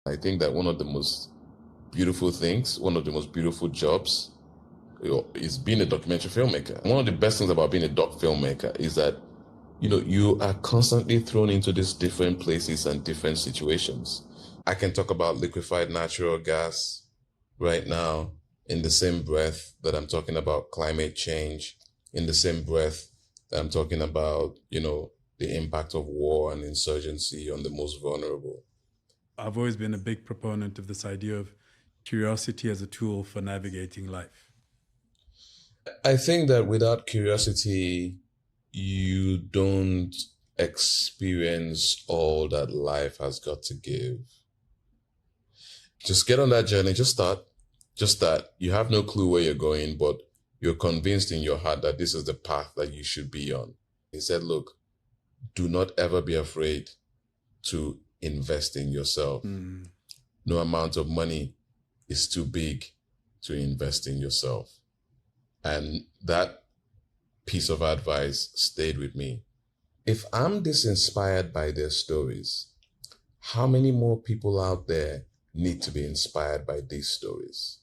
I think that one of the most beautiful things, one of the most beautiful jobs, is being a documentary filmmaker. One of the best things about being a doc filmmaker is that, you are constantly thrown into these different places and different situations. I can talk about liquefied natural gas right now in the same breath that I'm talking about climate change, in the same breath that I'm talking about, the impact of war and insurgency on the most vulnerable. I've always been a big proponent of this idea of curiosity as a tool for navigating life. I think that without curiosity, you don't experience all that life has got to give. Just get on that journey, just start. Just that you have no clue where you're going, but you're convinced in your heart that this is the path that you should be on. He said, look, do not ever be afraid to invest in yourself. No amount of money is too big to invest in yourself. And that piece of advice stayed with me. If I'm this inspired by their stories, how many more people out there need to be inspired by these stories?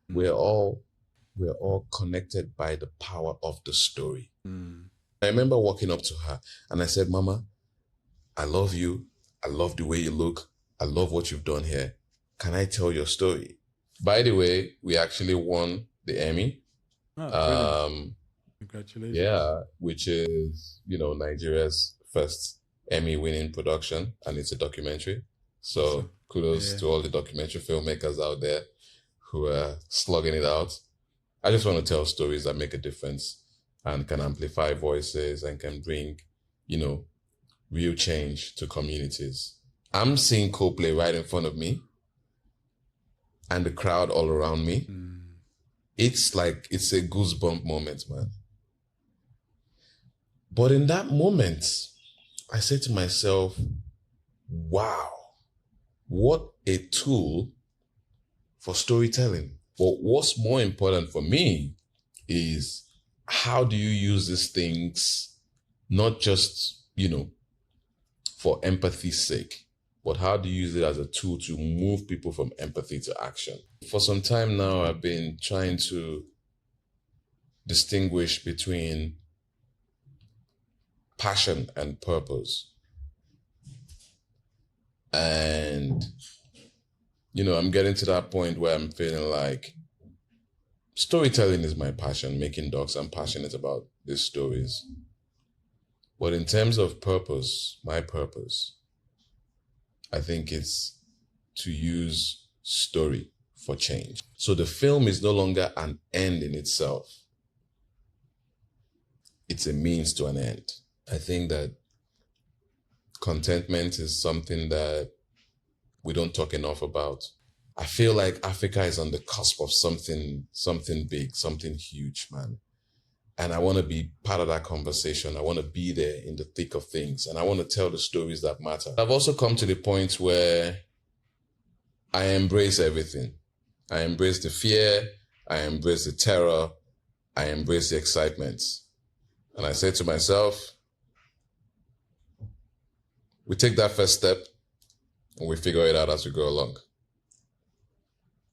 We're all connected by the power of the story. I remember walking up to her and I said, Mama, I love you. I love the way you look. I love what you've done here. Can I tell your story? By the way, we actually won the Emmy. Congratulations. Yeah, which is, Nigeria's first Emmy winning production, and it's a documentary. So kudos to all the documentary filmmakers out there who are slugging it out. I just want to tell stories that make a difference and can amplify voices and can bring, real change to communities. I'm seeing Coldplay right in front of me and the crowd all around me. It's like, it's a goosebump moment, man. But in that moment, I said to myself, wow, what a tool for storytelling. But what's more important for me is how do you use these things, not just, for empathy's sake, but how do you use it as a tool to move people from empathy to action? For some time now, I've been trying to distinguish between passion and purpose. And, I'm getting to that point where I'm feeling like storytelling is my passion, making docs. I'm passionate about these stories. But in terms of purpose, my purpose, I think it's to use story for change. So the film is no longer an end in itself. It's a means to an end. I think that contentment is something that we don't talk enough about. I feel like Africa is on the cusp of something big, something huge, man. And I want to be part of that conversation. I want to be there in the thick of things. And I want to tell the stories that matter. I've also come to the point where I embrace everything. I embrace the fear. I embrace the terror. I embrace the excitement. And I say to myself, we take that first step and we figure it out as we go along.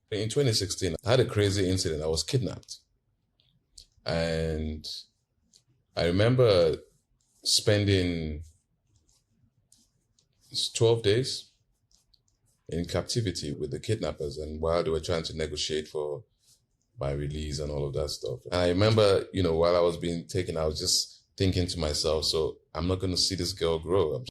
In 2016, I had a crazy incident. I was kidnapped. And I remember spending 12 days in captivity with the kidnappers, and while they were trying to negotiate for my release and all of that stuff. And I remember, while I was being taken, I was just thinking to myself, so I'm not going to see this girl grow.